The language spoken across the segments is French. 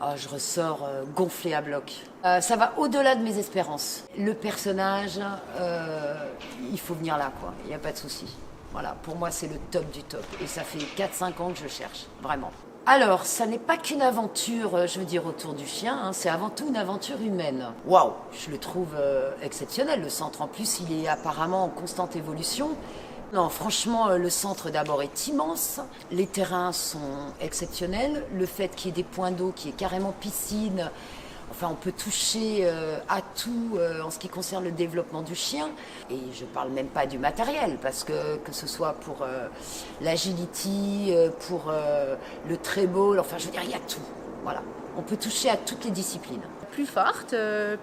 Ah, je ressors gonflée à bloc. Ça va au-delà de mes espérances. Le personnage, il faut venir là, quoi. Il n'y a pas de souci. Voilà, pour moi, c'est le top du top. Et ça fait 4-5 ans que je cherche, vraiment. Alors, ça n'est pas qu'une aventure, je veux dire, autour du chien, hein, c'est avant tout une aventure humaine. Waouh, je le trouve exceptionnel. Le centre, en plus, il est apparemment en constante évolution. Non, franchement, le centre d'abord est immense. Les terrains sont exceptionnels. Le fait qu'il y ait des points d'eau, qu'il y ait carrément piscine, enfin, on peut toucher à tout en ce qui concerne le développement du chien. Et je ne parle même pas du matériel, parce que ce soit pour l'agility, pour le treadmill, enfin, je veux dire, il y a tout. Voilà. On peut toucher à toutes les disciplines. Plus forte,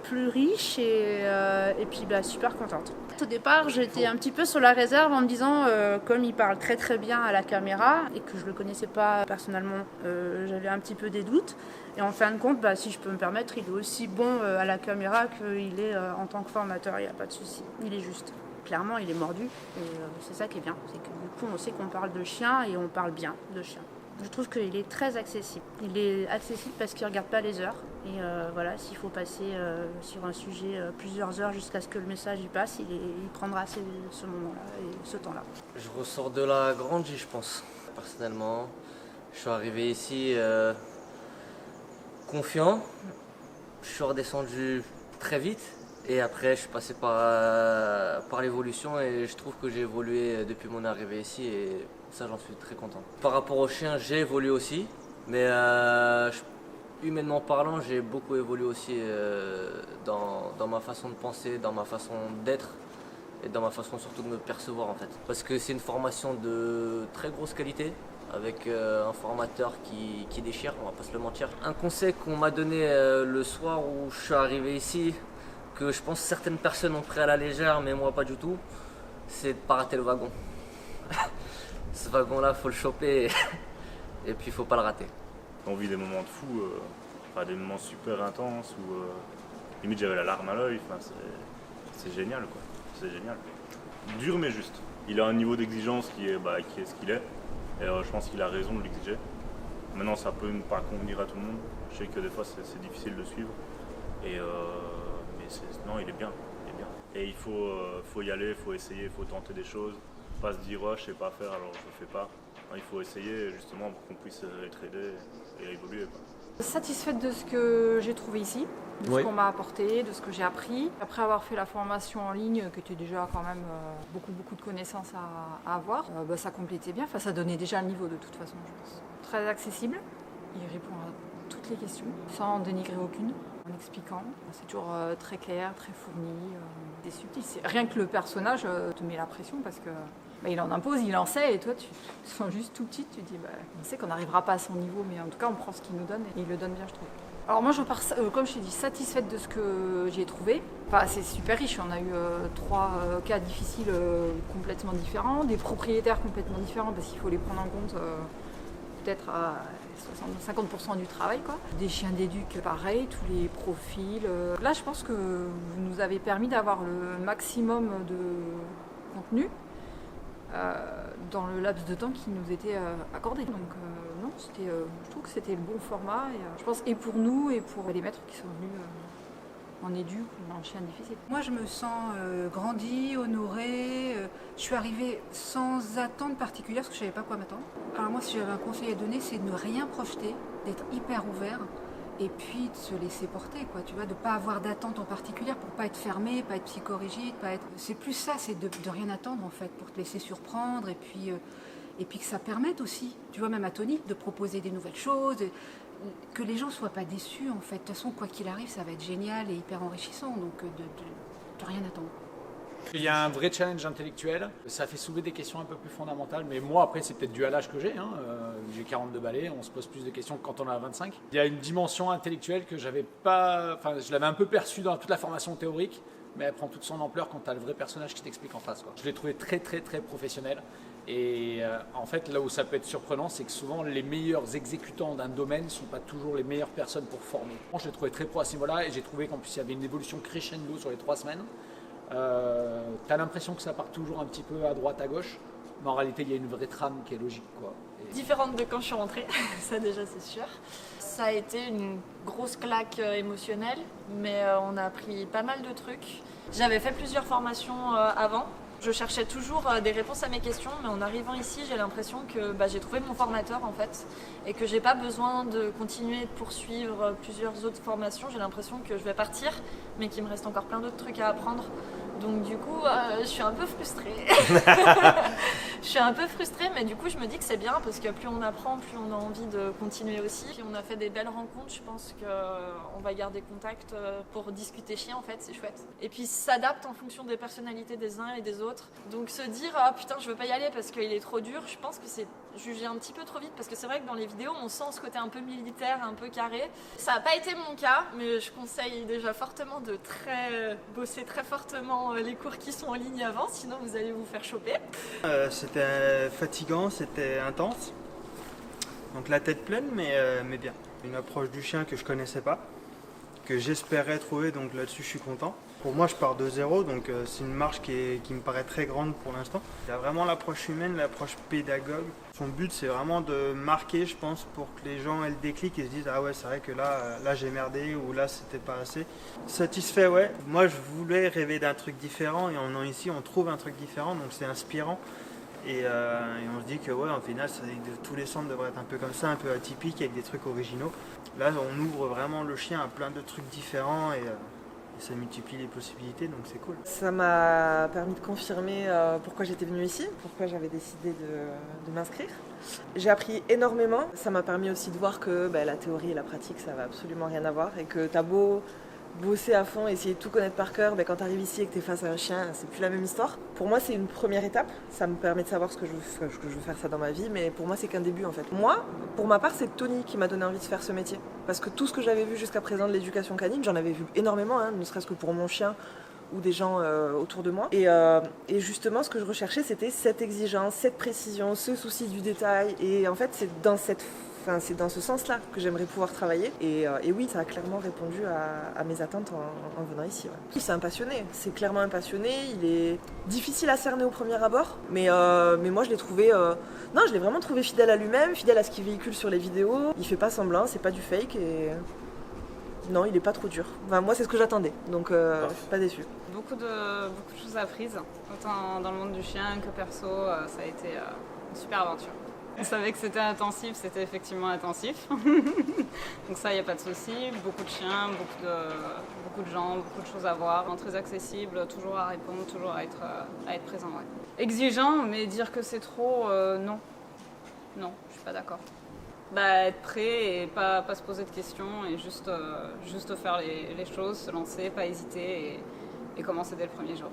plus riche et puis super contente. Au départ, j'étais un petit peu sur la réserve en me disant, comme il parle très très bien à la caméra et que je le connaissais pas personnellement, j'avais un petit peu des doutes. Et en fin de compte, si je peux me permettre, il est aussi bon à la caméra qu'il est en tant que formateur, il n'y a pas de souci. Il est juste. Clairement, il est mordu et c'est ça qui est bien. C'est que du coup, on sait qu'on parle de chien et on parle bien de chien. Je trouve qu'il est très accessible. Il est accessible parce qu'il ne regarde pas les heures. Et voilà, s'il faut passer sur un sujet plusieurs heures jusqu'à ce que le message y passe, il prendra ce moment-là et ce temps-là. Je ressors de là grandi, je pense. Personnellement, je suis arrivé ici confiant. Je suis redescendu très vite. Et après, je suis passé par l'évolution et je trouve que j'ai évolué depuis mon arrivée ici. Et ça, j'en suis très content. Par rapport au chien, j'ai évolué aussi, mais humainement parlant, j'ai beaucoup évolué aussi dans ma façon de penser, dans ma façon d'être et dans ma façon surtout de me percevoir en fait. Parce que c'est une formation de très grosse qualité, avec un formateur qui déchire, on va pas se le mentir. Un conseil qu'on m'a donné le soir où je suis arrivé ici, que je pense que certaines personnes ont pris à la légère, mais moi pas du tout, c'est de pas rater le wagon. Ce wagon-là, faut le choper et puis il faut pas le rater. On vit des moments de fou, des moments super intenses où limite j'avais la larme à l'œil. C'est génial quoi. C'est génial. Dur mais juste. Il a un niveau d'exigence qui est ce qu'il est. Et je pense qu'il a raison de l'exiger. Maintenant ça peut ne pas convenir à tout le monde. Je sais que des fois c'est difficile de suivre. Mais non, il est bien. Et il faut y aller, il faut essayer, il faut tenter des choses. Pas se dire je sais pas faire alors je le fais pas. Non, il faut essayer justement pour qu'on puisse être aidé et évoluer. Satisfaite de ce que j'ai trouvé ici, de Oui. ce qu'on m'a apporté, de ce que j'ai appris. Après avoir fait la formation en ligne, qui était déjà quand même beaucoup de connaissances à avoir, ça complétait bien, ça donnait déjà le niveau de toute façon, je pense. Très accessible, il répond à toutes les questions, sans dénigrer aucune, en expliquant. C'est toujours très clair, très fourni, c'est subtil. Rien que le personnage te met la pression parce que il en impose, il en sait, et toi tu te sens juste tout petit, tu te dis on sait qu'on n'arrivera pas à son niveau, mais en tout cas on prend ce qu'il nous donne et il le donne bien, je trouve. Alors moi je pars, comme je t'ai dit, satisfaite de ce que j'ai trouvé. C'est super riche, on a eu 3 cas difficiles complètement différents, des propriétaires complètement différents parce qu'il faut les prendre en compte peut-être à 50% du travail, quoi. Des chiens d'éduc, pareil, tous les profils. Là je pense que vous nous avez permis d'avoir le maximum de contenu dans le laps de temps qui nous était accordé. Donc non, je trouve que c'était le bon format, et, je pense, et pour nous et pour les maîtres qui sont venus en édu ou en chien difficile. Moi je me sens grandie, honorée, je suis arrivée sans attente particulière parce que je ne savais pas quoi m'attendre. Alors moi si j'avais un conseil à donner, c'est de ne rien projeter, d'être hyper ouvert et puis de se laisser porter, quoi, tu vois, de ne pas avoir d'attente en particulier pour ne pas être fermé, pas être psychorigide, pas être... C'est plus ça, c'est de rien attendre en fait, pour te laisser surprendre et puis que ça permette aussi, tu vois, même à Tony, de proposer des nouvelles choses, que les gens ne soient pas déçus en fait. De toute façon, quoi qu'il arrive, ça va être génial et hyper enrichissant, donc de rien attendre. Il y a un vrai challenge intellectuel, ça fait soulever des questions un peu plus fondamentales, mais moi après c'est peut-être dû à l'âge que j'ai, j'ai 42 balais, on se pose plus de questions que quand on en a 25. Il y a une dimension intellectuelle que je l'avais un peu perçue dans toute la formation théorique, mais elle prend toute son ampleur quand tu as le vrai personnage qui t'explique en face, quoi. Je l'ai trouvé très très très professionnel. Et en fait, là où ça peut être surprenant, c'est que souvent les meilleurs exécutants d'un domaine ne sont pas toujours les meilleures personnes pour former. Je l'ai trouvé très pro à ce niveau-là et j'ai trouvé qu'en plus il y avait une évolution crescendo sur les 3 semaines. Tu as l'impression que ça part toujours un petit peu à droite, à gauche. Mais en réalité, il y a une vraie trame qui est logique, quoi. Différente de quand je suis rentrée, ça déjà c'est sûr. Ça a été une grosse claque émotionnelle, mais on a appris pas mal de trucs. J'avais fait plusieurs formations avant. Je cherchais toujours des réponses à mes questions, mais en arrivant ici, j'ai l'impression que j'ai trouvé mon formateur en fait, et que j'ai pas besoin de continuer de poursuivre plusieurs autres formations. J'ai l'impression que je vais partir, mais qu'il me reste encore plein d'autres trucs à apprendre. Donc du coup, je suis un peu frustrée. Je suis un peu frustrée, mais du coup, je me dis que c'est bien parce que plus on apprend, plus on a envie de continuer aussi. Puis on a fait des belles rencontres, je pense qu'on va garder contact pour discuter chien en fait, c'est chouette. Et puis s'adapte en fonction des personnalités des uns et des autres. Donc se dire ah putain je veux pas y aller parce qu'il est trop dur, je pense que c'est juger un petit peu trop vite parce que c'est vrai que dans les vidéos on sent ce côté un peu militaire, un peu carré. Ça n'a pas été mon cas, mais je conseille déjà fortement de bosser très fortement les cours qui sont en ligne avant, sinon vous allez vous faire choper. C'était fatigant, c'était intense. Donc la tête pleine, mais bien. Une approche du chien que je connaissais pas, que j'espérais trouver, donc là-dessus je suis content. Pour moi je pars de zéro, donc c'est une marche qui me paraît très grande pour l'instant. Il y a vraiment l'approche humaine, l'approche pédagogue. Son but c'est vraiment de marquer, je pense, pour que les gens aient le déclic et se disent ah ouais c'est vrai que là j'ai merdé ou là c'était pas assez. Satisfait ouais. Moi je voulais rêver d'un truc différent et en venant ici on trouve un truc différent, donc c'est inspirant. Et on se dit que ouais, en final, tous les centres devraient être un peu comme ça, un peu atypiques, avec des trucs originaux. Là, on ouvre vraiment le chien à plein de trucs différents et ça multiplie les possibilités, donc c'est cool. Ça m'a permis de confirmer pourquoi j'étais venue ici, pourquoi j'avais décidé de m'inscrire. J'ai appris énormément. Ça m'a permis aussi de voir que la théorie et la pratique, ça va absolument rien avoir et que t'as beau bosser à fond, essayer de tout connaître par cœur, quand tu arrives ici et que tu es face à un chien, c'est plus la même histoire. Pour moi, c'est une première étape. Ça me permet de savoir ce que je veux faire ça dans ma vie, mais pour moi, c'est qu'un début en fait. Moi, pour ma part, c'est Tony qui m'a donné envie de faire ce métier. Parce que tout ce que j'avais vu jusqu'à présent de l'éducation canine, j'en avais vu énormément, ne serait-ce que pour mon chien ou des gens autour de moi. Et justement, ce que je recherchais, c'était cette exigence, cette précision, ce souci du détail. Et en fait, c'est dans ce sens-là que j'aimerais pouvoir travailler. Et oui, ça a clairement répondu à mes attentes en venant ici. Ouais. C'est un passionné, c'est clairement un passionné. Il est difficile à cerner au premier abord, mais moi je l'ai trouvé... je l'ai vraiment trouvé fidèle à lui-même, fidèle à ce qu'il véhicule sur les vidéos. Il fait pas semblant, c'est pas du fake et... Non, il est pas trop dur. Enfin, moi, c'est ce que j'attendais, donc je suis pas déçue. Beaucoup de choses apprises, autant dans le monde du chien que perso. Ça a été une super aventure. On savait que c'était intensif, c'était effectivement intensif. Donc ça, il n'y a pas de souci. Beaucoup de chiens, beaucoup de gens, beaucoup de choses à voir. Très accessible, toujours à répondre, toujours à être présent. Ouais. Exigeant, mais dire que c'est trop, non. Non, je suis pas d'accord. Être prêt et pas se poser de questions et juste faire les choses, se lancer, pas hésiter et commencer dès le premier jour.